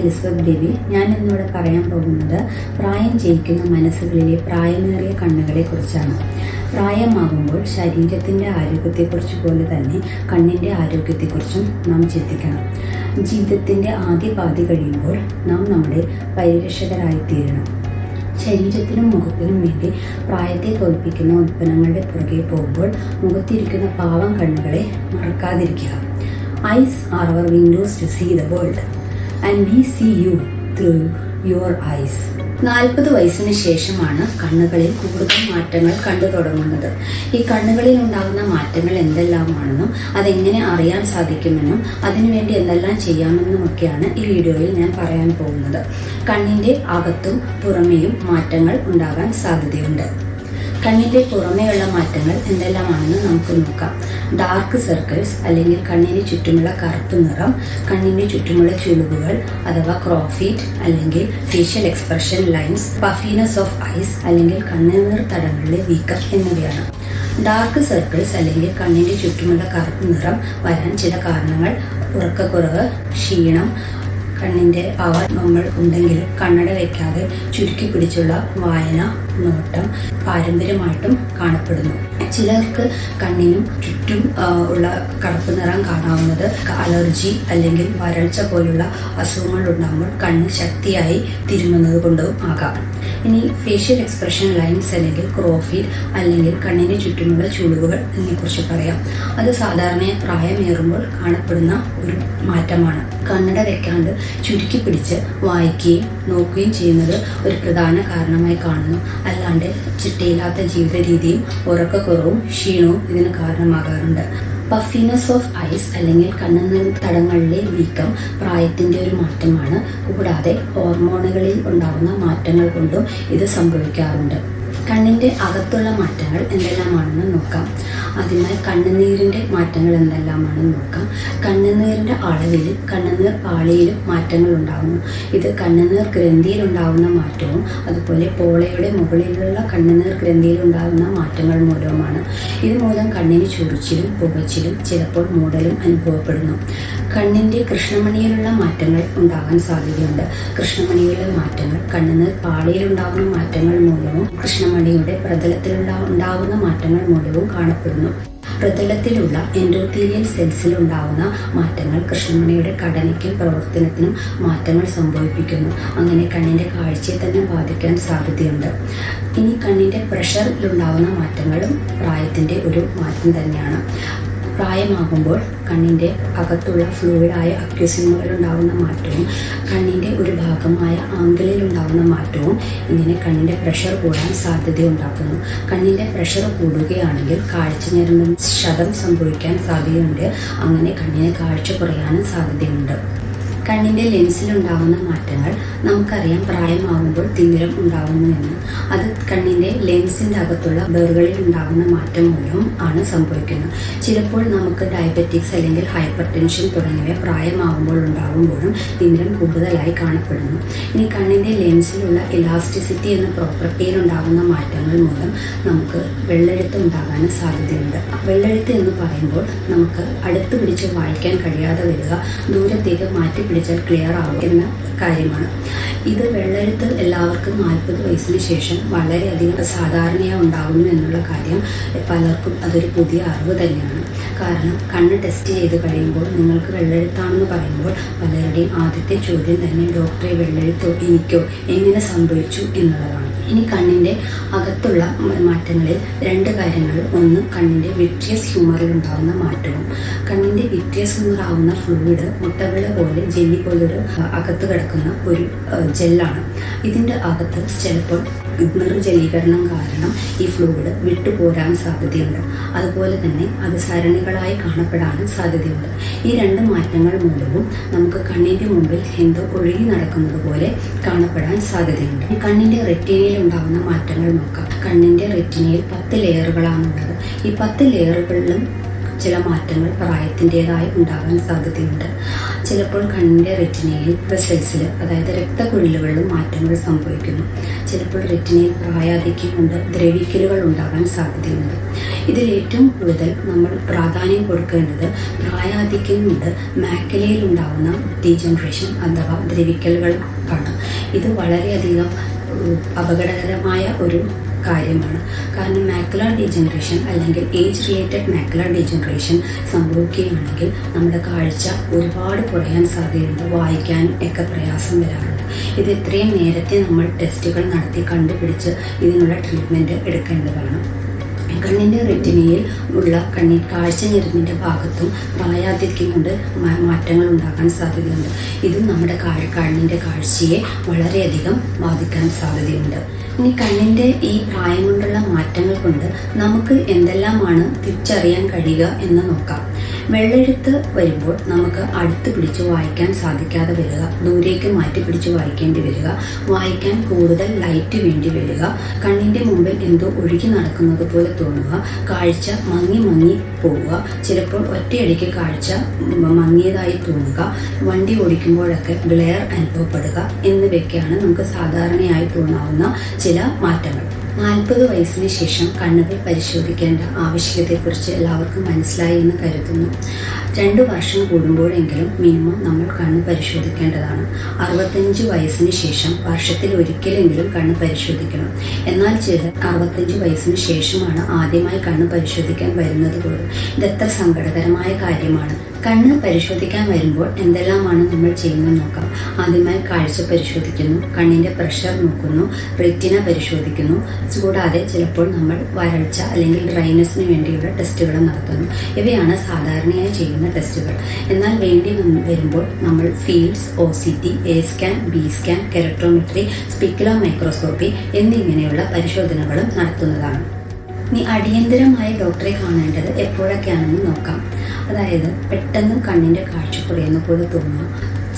Elizabeth ദേവി. ഞാൻ ഇന്നിവിടെ പറയാൻ പോകുന്നത് പ്രായം ജയിക്കുന്ന മനസ്സുകളിലെ പ്രായമേറിയ കണ്ണുകളെ കുറിച്ചാണ്. പ്രായമാകുമ്പോൾ ശരീരത്തിൻ്റെ ആരോഗ്യത്തെക്കുറിച്ച് പോലെ തന്നെ കണ്ണിൻ്റെ ആരോഗ്യത്തെക്കുറിച്ചും നാം ചിന്തിക്കണം. ജീവിതത്തിൻ്റെ ആദ്യ പാതി കഴിയുമ്പോൾ നാം നമ്മുടെ പരിരക്ഷകരായിത്തീരണം. ശരീരത്തിനും മുഖത്തിനും വേണ്ടി പ്രായത്തെ തോൽപ്പിക്കുന്ന ഉൽപ്പന്നങ്ങളുടെ പുറകെ പോകുമ്പോൾ മുഖത്തിരിക്കുന്ന പാവം കണ്ണുകളെ മറക്കാതിരിക്കുക. Eyes are our windows to see the world and we see you through your eyes. 40 വയസ്സിന് ശേഷമാണ് കണ്ണുകളിൽ കൂടുതൽ മാറ്റങ്ങൾ കണ്ടു തുടങ്ങുന്നത്. ഈ കണ്ണുകളിൽ ഉണ്ടാകുന്ന മാറ്റങ്ങൾ എന്തെല്ലാമാണെന്നും അതെങ്ങനെ അറിയാൻ സാധിക്കുമെന്നും അതിനുവേണ്ടി എന്തെല്ലാം ചെയ്യാമെന്നുമൊക്കെയാണ് ഈ വീഡിയോയിൽ ഞാൻ പറയാൻ പോകുന്നത്. കണ്ണിൻ്റെ അകത്തും പുറമേയും മാറ്റങ്ങൾ ഉണ്ടാകാൻ സാധ്യതയുണ്ട്. കണ്ണിൻ്റെ പുറമേയുള്ള മാറ്റങ്ങൾ എന്തെല്ലാമാണെന്ന് നമുക്ക് നോക്കാം. ഡാർക്ക് സർക്കിൾസ് അല്ലെങ്കിൽ കണ്ണിന് ചുറ്റുമുള്ള കറുപ്പ് നിറം, കണ്ണിന് ചുറ്റുമുള്ള ചുളിവുകൾ അഥവാ ക്രോഫീറ്റ് അല്ലെങ്കിൽ facial expression lines, puffiness of eyes അല്ലെങ്കിൽ കണ്ണുനീർ തടങ്ങളിലെ വീക്കം എന്നിവയാണ്. ഡാർക്ക് സർക്കിൾസ് അല്ലെങ്കിൽ കണ്ണിന് ചുറ്റുമുള്ള കറുപ്പ് നിറം വരാൻ ചില കാരണങ്ങൾ ഉറക്കക്കുറവ്, ക്ഷീണം, കണ്ണിൻ്റെ പവർ നമ്മൾ ഉണ്ടെങ്കിലും കണ്ണട വയ്ക്കാതെ ചുരുക്കി പിടിച്ചുള്ള വായന, നോട്ടം പാരമ്പര്യമായിട്ടും കാണപ്പെടുന്നു. ചിലർക്ക് കണ്ണിനും ചുറ്റും ഉള്ള കറുപ്പ് നിറം കാണാവുന്നത് അലർജി അല്ലെങ്കിൽ വരൾച്ച പോലുള്ള അസുഖങ്ങൾ ഉണ്ടാകുമ്പോൾ കണ്ണ് ശക്തിയായി തിരുമുന്നത് കൊണ്ടും ആകാം. ഇനി ഫേഷ്യൽ എക്സ്പ്രഷൻ ലൈൻസ് അല്ലെങ്കിൽ ക്രോഫീറ്റ് അല്ലെങ്കിൽ കണ്ണിന് ചുറ്റുമുള്ള ചുളിവുകൾ എന്നിവയെക്കുറിച്ച് പറയാം. അത് സാധാരണ പ്രായമേറുമ്പോൾ കാണപ്പെടുന്ന ഒരു മാറ്റമാണ്. കണ്ണട വെക്കാണ്ട് ചുരുക്കി പിടിച്ച് വായിക്കുകയും നോക്കുകയും ചെയ്യുന്നത് ഒരു പ്രധാന കാരണമായി കാണുന്നു. അല്ലാണ്ട് ചിട്ടയില്ലാത്ത ജീവിത രീതിയും ഉറക്കക്കുറവും ക്ഷീണവും ഇതിന് കാരണമാകാറുണ്ട്. പഫിനെസ് ഓഫ് ഐസ് അല്ലെങ്കിൽ കണ്ണുനീർ തടങ്ങളിലെ വീക്കം പ്രായത്തിൻ്റെ ഒരു മാറ്റമാണ്. കൂടാതെ ഹോർമോണുകളിൽ ഉണ്ടാകുന്ന മാറ്റങ്ങൾ കൊണ്ടും ഇത് സംഭവിക്കാറുണ്ട്. കണ്ണിൻ്റെ അകത്തുള്ള മാറ്റങ്ങൾ എന്തെല്ലാമാണെന്ന് നോക്കാം. ആദ്യമായി കണ്ണുനീരിൻ്റെ മാറ്റങ്ങൾ എന്തെല്ലാമാണെന്ന് നോക്കാം. കണ്ണുനീരിൻ്റെ അളവിലും കണ്ണുനീർ പാളിയിലും മാറ്റങ്ങൾ ഉണ്ടാകുന്നു. ഇത് കണ്ണുനീർ ഗ്രന്ഥിയിലുണ്ടാകുന്ന മാറ്റവും അതുപോലെ പോളയുടെ മുകളിലുള്ള കണ്ണുനീർ ഗ്രന്ഥിയിലുണ്ടാകുന്ന മാറ്റങ്ങൾ മൂലവുമാണ്. ഇതുമൂലം കണ്ണിന് ചൊറിച്ചിലും പുകച്ചിലും ചിലപ്പോൾ മൂടലും അനുഭവപ്പെടുന്നു. കണ്ണിൻ്റെ കൃഷ്ണമണിയിലുള്ള മാറ്റങ്ങൾ ഉണ്ടാകാൻ സാധ്യതയുണ്ട്. കൃഷ്ണമണിയിലെ മാറ്റങ്ങൾ കണ്ണുനീർ പാളിയിലുണ്ടാകുന്ന മാറ്റങ്ങൾ മൂലവും കൃഷ്ണമണിയുടെ പ്രതലത്തിലുണ്ടാകുന്ന മാറ്റങ്ങൾ മൂലവും കാണപ്പെടുന്നു. പ്രതലത്തിലുള്ള എൻഡോത്തീലിയൽ സെൽസിൽ ഉണ്ടാകുന്ന മാറ്റങ്ങൾ കൃഷ്ണമണിയുടെ ഘടനയ്ക്കും പ്രവർത്തനത്തിനും മാറ്റങ്ങൾ സംഭവിപ്പിക്കുന്നു. അങ്ങനെ കണ്ണിൻ്റെ കാഴ്ചയെ തന്നെ ബാധിക്കാൻ സാധ്യതയുണ്ട്. ഇനി കണ്ണിൻ്റെ പ്രഷറിലുണ്ടാകുന്ന മാറ്റങ്ങളും പ്രായത്തിൻ്റെ ഒരു മാറ്റം തന്നെയാണ്. പ്രായമാകുമ്പോൾ കണ്ണിൻ്റെ അകത്തുള്ള ഫ്ലൂയിഡായ അക്യൂസിനുകളിലുണ്ടാകുന്ന മാറ്റവും കണ്ണിൻ്റെ ഒരു ഭാഗമായ ആംഗിളിലുണ്ടാകുന്ന മാറ്റവും ഇങ്ങനെ കണ്ണിൻ്റെ പ്രഷർ കൂടാൻ സാധ്യതയുണ്ടാക്കുന്നു. കണ്ണിൻ്റെ പ്രഷർ കൂടുകയാണെങ്കിൽ കാഴ്ച ഞരമ്പിന് ക്ഷതം സംഭവിക്കാൻ സാധ്യതയുണ്ട്. അങ്ങനെ കണ്ണിന് കാഴ്ച കുറയാനും സാധ്യതയുണ്ട്. കണ്ണിൻ്റെ ലെൻസിലുണ്ടാകുന്ന മാറ്റങ്ങൾ നമുക്കറിയാം. പ്രായമാകുമ്പോൾ തിമിരം ഉണ്ടാകുന്നു എന്ന്. അത് കണ്ണിൻ്റെ ലെൻസിൻ്റെ അകത്തുള്ള ബെറുകളിൽ ഉണ്ടാകുന്ന മാറ്റം മൂലം ആണ് സംഭവിക്കുന്നത്. ചിലപ്പോൾ നമുക്ക് ഡയബറ്റിക്സ് അല്ലെങ്കിൽ ഹൈപ്പർ ടെൻഷൻ തുടങ്ങിയവ പ്രായമാകുമ്പോൾ ഉണ്ടാകുമ്പോഴും തിമിരം കൂടുതലായി കാണപ്പെടുന്നു. ഇനി കണ്ണിൻ്റെ ലെൻസിലുള്ള ഇലാസ്റ്റിസിറ്റി എന്ന പ്രോപ്പർട്ടിയിൽ ഉണ്ടാകുന്ന മാറ്റങ്ങൾ മൂലം നമുക്ക് വെള്ളെഴുത്ത് ഉണ്ടാകാനും സാധ്യതയുണ്ട്. വെള്ളെഴുത്ത് എന്ന് പറയുമ്പോൾ നമുക്ക് അടുത്ത് പിടിച്ച് വായിക്കാൻ കഴിയാതെ വരിക, ദൂരത്തേക്ക് മാറ്റി പിടിച്ചാൽ ക്ലിയർ ആവും എന്ന കാര്യമാണ്. ഇത് വെള്ളെഴുത്ത് എല്ലാവർക്കും 40 വയസ്സിന് ശേഷം വളരെയധികം സാധാരണയായി ഉണ്ടാകുന്നു എന്നുള്ള കാര്യം പലർക്കും അതൊരു പുതിയ അറിവ് തന്നെയാണ്. കാരണം കണ്ണ് ടെസ്റ്റ് ചെയ്ത് കഴിയുമ്പോൾ നിങ്ങൾക്ക് വെള്ളെഴുത്താണെന്ന് പറയുമ്പോൾ പലരുടെയും ആദ്യത്തെ ചോദ്യം തന്നെ ഡോക്ടറെ വെള്ളെഴുത്തോ എനിക്കോ എങ്ങനെ സംഭവിച്ചു എന്നുള്ളതാണ്. ഇനി കണ്ണിൻ്റെ അകത്തുള്ള മാറ്റങ്ങളിൽ 2 കാര്യങ്ങൾ. ഒന്ന് കണ്ണിൻ്റെ വിട്രിയസ് ഹ്യൂമറിൽ ഉണ്ടാകുന്ന മാറ്റവും. കണ്ണിൻ്റെ വിട്രിയസ് ഹ്യൂമറാവുന്ന ഫ്ലൂയിഡ് മുട്ടവിള പോലെ ജെല്ലി പോലൊരു അകത്ത് കിടക്കുന്ന ഒരു ജെല്ലാണ്. ഇതിൻ്റെ അകത്ത് ചിലപ്പോൾ നിർജ്ജലീകരണം കാരണം ഈ ഫ്ലൂയിഡ് വിട്ടുപോരാൻ സാധ്യതയുണ്ട്. അതുപോലെ തന്നെ അത് സരണികളായി കാണപ്പെടാനും സാധ്യതയുണ്ട്. ഈ 2 മാറ്റങ്ങൾ മൂലവും നമുക്ക് കണ്ണിൻ്റെ മുമ്പിൽ എന്തോ ഒഴുകി നടക്കുന്നത് പോലെ കാണപ്പെടാൻ സാധ്യതയുണ്ട്. കണ്ണിൻ്റെ റെറ്റിനയിൽ ഉണ്ടാകുന്ന മാറ്റങ്ങൾ നോക്കാം. കണ്ണിൻ്റെ റെറ്റിനയിൽ 10 ലെയറുകളാണുള്ളത്. ഈ 10 ലെയറുകളിലും ചില മാറ്റങ്ങൾ പ്രായത്തിൻ്റെതായി ഉണ്ടാകാൻ സാധ്യതയുണ്ട്. ചിലപ്പോൾ കണ്ണിൻ്റെ റെറ്റിനയിൽ വെസൽസിൽ, അതായത് രക്തക്കുഴലുകളിലും മാറ്റങ്ങൾ സംഭവിക്കുന്നു. ചിലപ്പോൾ റെറ്റിനയിൽ പ്രായാധിക്യം കൊണ്ട് ദ്രവിക്കലുകൾ ഉണ്ടാകാൻ സാധ്യതയുണ്ട്. ഇതിൽ ഏറ്റവും കൂടുതൽ നമ്മൾ പ്രാധാന്യം കൊടുക്കേണ്ടത് പ്രായാധിക്യം കൊണ്ട് മാക്കുലയിൽ ഉണ്ടാകുന്ന ഡീജനറേഷൻ അഥവാ ദ്രവിക്കലുകൾ ആണ്. ഇത് വളരെയധികം അപകടകരമായ ഒരു കാര്യമാണ്. കാരണം മാക്കുലർ ഡീജനറേഷൻ അല്ലെങ്കിൽ ഏജ് റിലേറ്റഡ് മാക്കുലർ ഡീജനറേഷൻ സംഭവിക്കുകയാണെങ്കിൽ നമ്മുടെ കാഴ്ച ഒരുപാട് കുറയാൻ സാധ്യതയുണ്ട്. വായിക്കാനും ഒക്കെ പ്രയാസം വരാറുണ്ട്. ഇത് എത്രയും നേരത്തെ നമ്മൾ ടെസ്റ്റുകൾ നടത്തി കണ്ടുപിടിച്ച് ഇതിനുള്ള ട്രീറ്റ്മെൻറ്റ് എടുക്കേണ്ടതാണ്. കണ്ണിൻ്റെ റെറ്റിനയിൽ ഉള്ള കാഴ്ച ഞരമ്പിൻ്റെ ഭാഗത്തും പ്രായാധിക്യം കൊണ്ട് മാറ്റങ്ങൾ ഉണ്ടാകാൻ സാധ്യതയുണ്ട്. ഇതും നമ്മുടെ കണ്ണിൻ്റെ കാഴ്ചയെ വളരെയധികം ബാധിക്കാൻ സാധ്യതയുണ്ട്. ഇനി കണ്ണിൻ്റെ ഈ പ്രായം കൊണ്ടുള്ള മാറ്റങ്ങൾ കൊണ്ട് നമുക്ക് എന്തെല്ലാമാണ് തിരിച്ചറിയാൻ കഴിയുക എന്ന് നോക്കാം. വെള്ളെഴുത്ത് വരുമ്പോൾ നമുക്ക് അടുത്ത് പിടിച്ച് വായിക്കാൻ സാധിക്കാതെ വരിക, ദൂരേക്ക് മാറ്റി പിടിച്ച് വായിക്കേണ്ടി വരിക, വായിക്കാൻ കൂടുതൽ ലൈറ്റ് വേണ്ടി വരിക, കണ്ണിൻ്റെ മുമ്പിൽ എന്തോ ഒഴുകി നടക്കുന്നത് പോലെ തോന്നുക, കാഴ്ച മങ്ങി പോവുക, ചിലപ്പോൾ ഒറ്റയടിക്ക് കാഴ്ച മങ്ങിയതായി തോന്നുക, വണ്ടി ഓടിക്കുമ്പോഴൊക്കെ ഗ്ലെയർ അനുഭവപ്പെടുക എന്നിവയൊക്കെയാണ് നമുക്ക് സാധാരണയായി തോന്നാവുന്ന ചില മാറ്റങ്ങൾ. 40 വയസ്സിന് ശേഷം കണ്ണുകൾ പരിശോധിക്കേണ്ട ആവശ്യകതയെക്കുറിച്ച് എല്ലാവർക്കും മനസ്സിലായി എന്ന് കരുതുന്നു. 2 വർഷം കൂടുമ്പോഴെങ്കിലും മിനിമം നമ്മൾ കണ്ണ് പരിശോധിക്കേണ്ടതാണ്. 65 വയസ്സിന് ശേഷം വർഷത്തിൽ ഒരിക്കലെങ്കിലും കണ്ണ് പരിശോധിക്കണം. എന്നാൽ ചിലർ 65 വയസ്സിന് ശേഷമാണ് ആദ്യമായി കണ്ണ് പരിശോധിക്കാൻ വരുന്നത് പോലും. ഇതെത്ര സങ്കടകരമായ കാര്യമാണ്. കണ്ണ് പരിശോധിക്കാൻ വരുമ്പോൾ എന്തെല്ലാമാണ് നമ്മൾ ചെയ്യുന്നത് നോക്കാം. ആദ്യമായി കാഴ്ച പരിശോധിക്കുന്നു, കണ്ണിൻ്റെ പ്രഷർ നോക്കുന്നു, റെറ്റിന പരിശോധിക്കുന്നു. കൂടാതെ ചിലപ്പോൾ നമ്മൾ വരൾച്ച അല്ലെങ്കിൽ ഡ്രൈനെസ്സിന് വേണ്ടിയുള്ള ടെസ്റ്റുകൾ നടത്തുന്നു. ഇവയാണ് സാധാരണയായി ചെയ്യുന്ന ടെസ്റ്റുകൾ. എന്നാൽ വേണ്ടി വരുമ്പോൾ നമ്മൾ fields, OCT, A scan, B scan, keratometry, specular microscopy എന്നിങ്ങനെയുള്ള പരിശോധനകളും നടത്തുന്നതാണ്. ഇനി അടിയന്തരമായി ഡോക്ടറെ കാണേണ്ടത് എപ്പോഴൊക്കെയാണെന്ന് നോക്കാം. അതായത് പെട്ടെന്ന് കണ്ണിൻ്റെ കാഴ്ച കുറയുന്ന പോലെ തോന്നുക,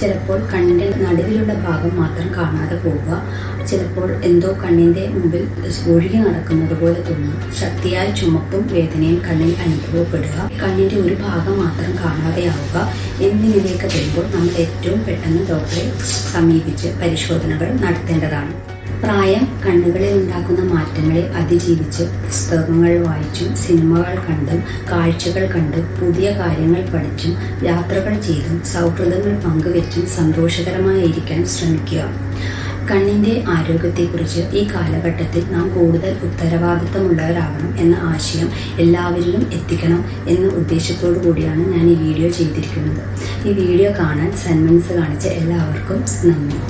ചിലപ്പോൾ കണ്ണിൻ്റെ നടുവിലുള്ള ഭാഗം മാത്രം കാണാതെ പോവുക, ചിലപ്പോൾ എന്തോ കണ്ണിൻ്റെ മുമ്പിൽ ഒഴുകി നടക്കുന്നത് പോലെ തോന്നുക, ശക്തിയായ ചുമപ്പും വേദനയും കണ്ണിൽ അനുഭവപ്പെടുക, കണ്ണിൻ്റെ ഒരു ഭാഗം മാത്രം കാണാതെയാവുക എന്നിങ്ങനെയൊക്കെ വരുമ്പോൾ നമ്മൾ ഏറ്റവും പെട്ടെന്ന് ഡോക്ടറെ സമീപിച്ച് പരിശോധനകൾ നടത്തേണ്ടതാണ്. പ്രായം കണ്ണുകളിൽ ഉണ്ടാക്കുന്ന മാറ്റങ്ങളെ അതിജീവിച്ച് പുസ്തകങ്ങൾ വായിച്ചും സിനിമകൾ കണ്ടും കാഴ്ചകൾ കണ്ടും പുതിയ കാര്യങ്ങൾ പഠിച്ചും യാത്രകൾ ചെയ്തും സൗഹൃദങ്ങൾ പങ്കുവെച്ചും സന്തോഷകരമായിരിക്കാൻ ശ്രമിക്കുക. കണ്ണിൻ്റെ ആരോഗ്യത്തെക്കുറിച്ച് ഈ കാലഘട്ടത്തിൽ നാം കൂടുതൽ ഉത്തരവാദിത്തമുള്ളവരാകണം എന്ന ആശയം എല്ലാവരിലും എത്തിക്കണം എന്ന ഉദ്ദേശത്തോടു കൂടിയാണ് ഞാൻ ഈ വീഡിയോ ചെയ്തിരിക്കുന്നത്. ഈ വീഡിയോ കാണാൻ സന്മനസ് കാണിച്ച എല്ലാവർക്കും നന്ദി.